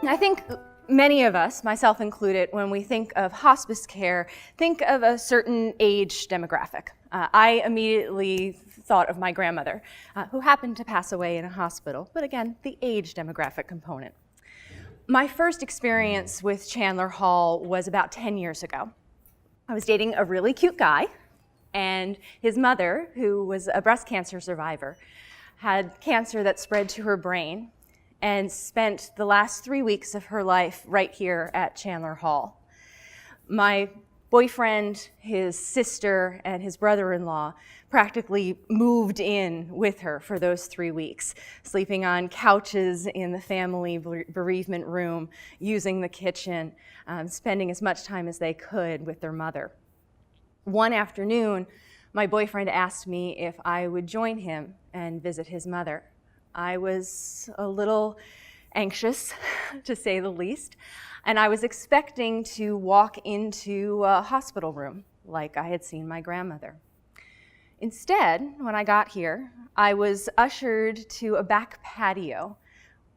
I think many of us, myself included, when we think of hospice care, think of a certain age demographic. I immediately thought of my grandmother, who happened to pass away in a hospital, but again, the age demographic component. My first experience with Chandler Hall was about 10 years ago. I was dating a really cute guy, and his mother, who was a breast cancer survivor, had cancer that spread to her brain and spent the last 3 weeks of her life right here at Chandler Hall. My boyfriend, his sister, and his brother-in-law practically moved in with her for those 3 weeks, sleeping on couches in the family bereavement room, using the kitchen, spending as much time as they could with their mother. One afternoon, my boyfriend asked me if I would join him and visit his mother. I was a little anxious, to say the least, and I was expecting to walk into a hospital room like I had seen my grandmother. Instead, when I got here, I was ushered to a back patio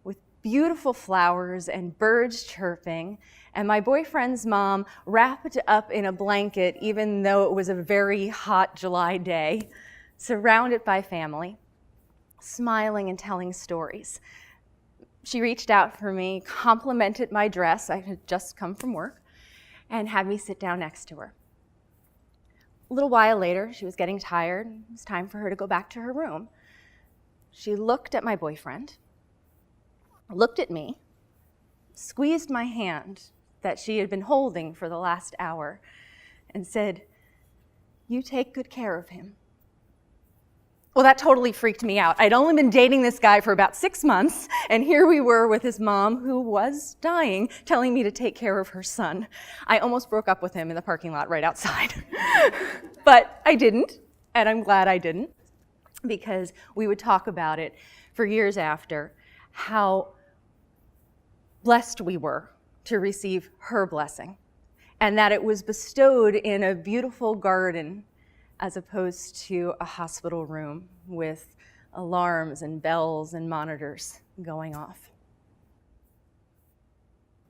with beautiful flowers and birds chirping, and my boyfriend's mom wrapped up in a blanket even though it was a very hot July day, surrounded by family, smiling and telling stories. She reached out for me, complimented my dress, I had just come from work, and had me sit down next to her. A little while later, she was getting tired. It was time for her to go back to her room. She looked at my boyfriend, looked at me, squeezed my hand that she had been holding for the last hour, and said, "You take good care of him." Well, that totally freaked me out. I'd only been dating this guy for about 6 months, and here we were with his mom, who was dying, telling me to take care of her son. I almost broke up with him in the parking lot right outside. But I didn't, and I'm glad I didn't, because we would talk about it for years after, how blessed we were to receive her blessing, and that it was bestowed in a beautiful garden as opposed to a hospital room with alarms and bells and monitors going off.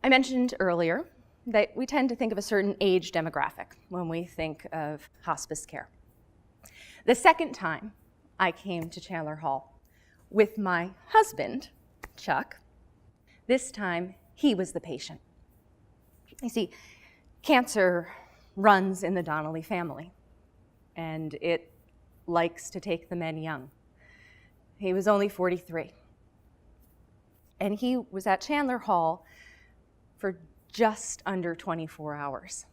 I mentioned earlier that we tend to think of a certain age demographic when we think of hospice care. The second time I came to Chandler Hall with my husband, Chuck, this time he was the patient. You see, cancer runs in the Donnelly family, and it likes to take the men young. He was only 43. And he was at Chandler Hall for just under 24 hours.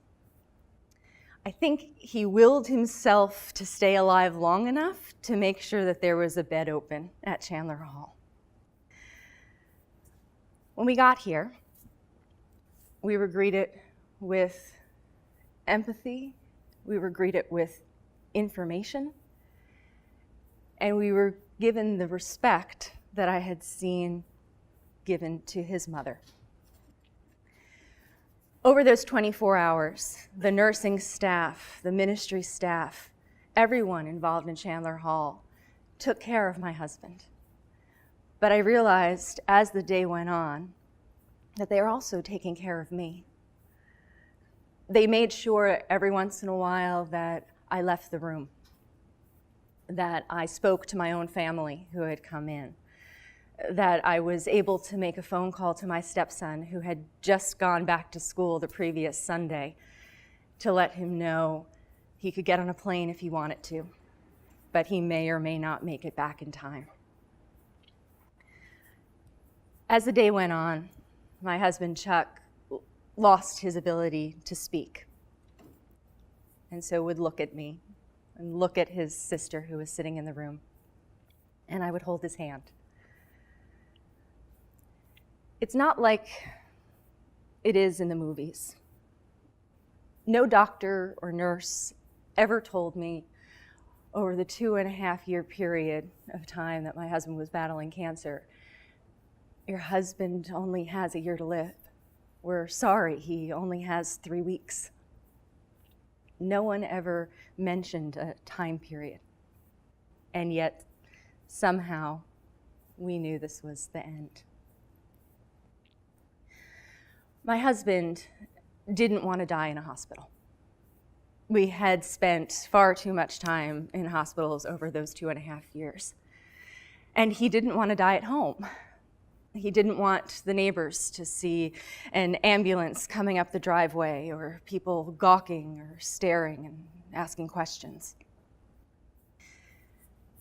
I think he willed himself to stay alive long enough to make sure that there was a bed open at Chandler Hall. When we got here, we were greeted with empathy, we were greeted with information, and we were given the respect that I had seen given to his mother. Over those 24 hours, the nursing staff, the ministry staff, everyone involved in Chandler Hall took care of my husband. But I realized as the day went on that they were also taking care of me. They made sure every once in a while that I left the room, that I spoke to my own family who had come in, that I was able to make a phone call to my stepson who had just gone back to school the previous Sunday to let him know he could get on a plane if he wanted to, but he may or may not make it back in time. As the day went on, my husband Chuck lost his ability to speak, and so would look at me and look at his sister who was sitting in the room, and I would hold his hand. It's not like it is in the movies. No doctor or nurse ever told me over the 2.5-year period of time that my husband was battling cancer, "Your husband only has a year to live. We're sorry, he only has 3 weeks." No one ever mentioned a time period. And yet, somehow, we knew this was the end. My husband didn't want to die in a hospital. We had spent far too much time in hospitals over those 2.5 years. And he didn't want to die at home. He didn't want the neighbors to see an ambulance coming up the driveway or people gawking or staring and asking questions.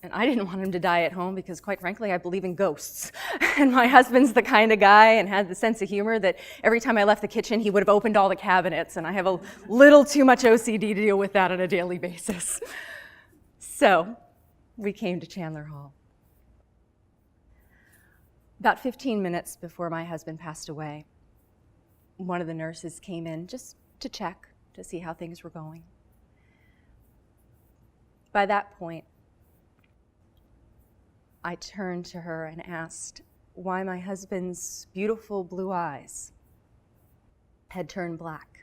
And I didn't want him to die at home because, quite frankly, I believe in ghosts. And my husband's the kind of guy and had the sense of humor that every time I left the kitchen, he would have opened all the cabinets, and I have a little too much OCD to deal with that on a daily basis. So we came to Chandler Hall. About 15 minutes before my husband passed away, one of the nurses came in just to check to see how things were going. By that point, I turned to her and asked why my husband's beautiful blue eyes had turned black.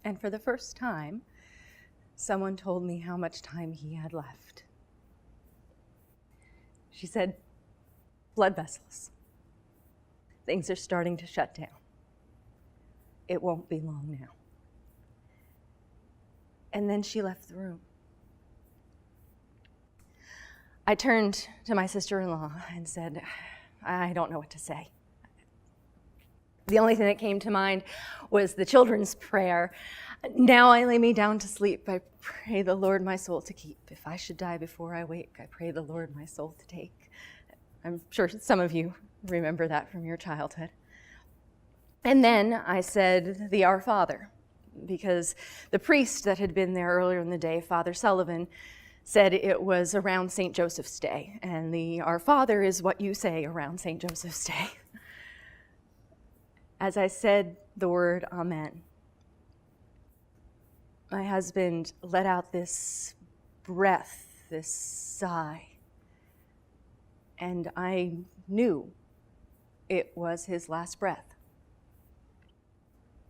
And for the first time, someone told me how much time he had left. She said, "Blood vessels. Things are starting to shut down. It won't be long now." And then she left the room. I turned to my sister-in-law and said, "I don't know what to say." The only thing that came to mind was the children's prayer. "Now I lay me down to sleep. I pray the Lord my soul to keep. If I should die before I wake, I pray the Lord my soul to take." I'm sure some of you remember that from your childhood. And then I said the Our Father, because the priest that had been there earlier in the day, Father Sullivan, said it was around St. Joseph's Day, and the Our Father is what you say around St. Joseph's Day. As I said the word Amen, my husband let out this breath, this sigh, and I knew it was his last breath.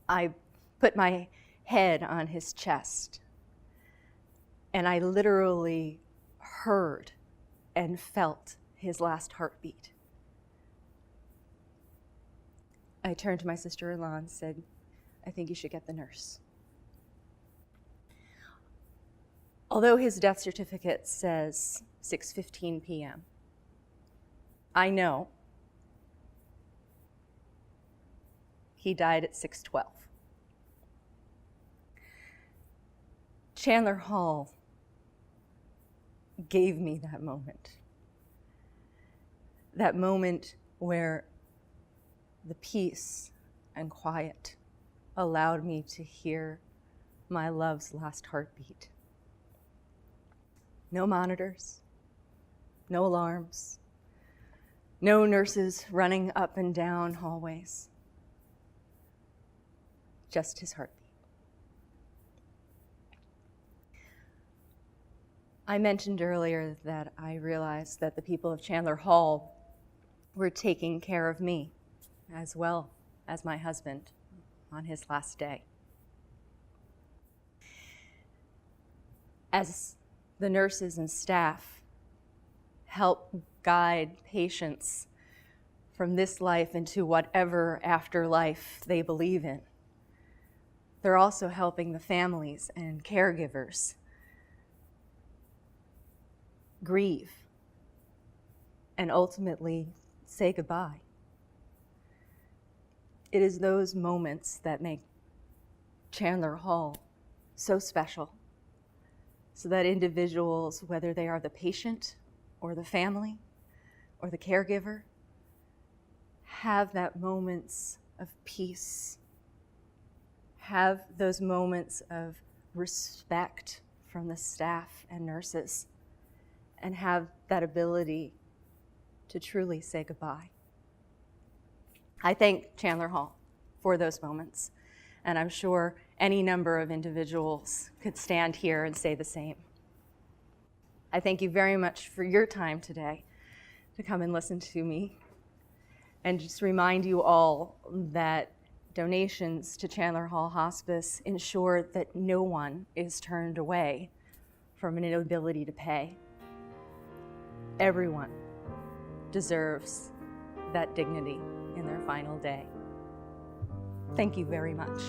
I put my head on his chest, and I literally heard and felt his last heartbeat. I turned to my sister-in-law and said, "I think you should get the nurse." Although his death certificate says 6:15 p.m., I know he died at 6:12. Chandler Hall gave me that moment where the peace and quiet allowed me to hear my love's last heartbeat. No monitors, no alarms, no nurses running up and down hallways, just his heartbeat. I mentioned earlier that I realized that the people of Chandler Hall were taking care of me as well as my husband on his last day. As the nurses and staff help guide patients from this life into whatever afterlife they believe in, they're also helping the families and caregivers grieve and ultimately say goodbye. It is those moments that make Chandler Hall so special, so that individuals, whether they are the patient or the family or the caregiver, have that moments of peace, have those moments of respect from the staff and nurses, and have that ability to truly say goodbye. I thank Chandler Hall for those moments, and I'm sure any number of individuals could stand here and say the same. I thank you very much for your time today to come and listen to me, and just remind you all that donations to Chandler Hall Hospice ensure that no one is turned away from an inability to pay. Everyone deserves that dignity in their final day. Thank you very much.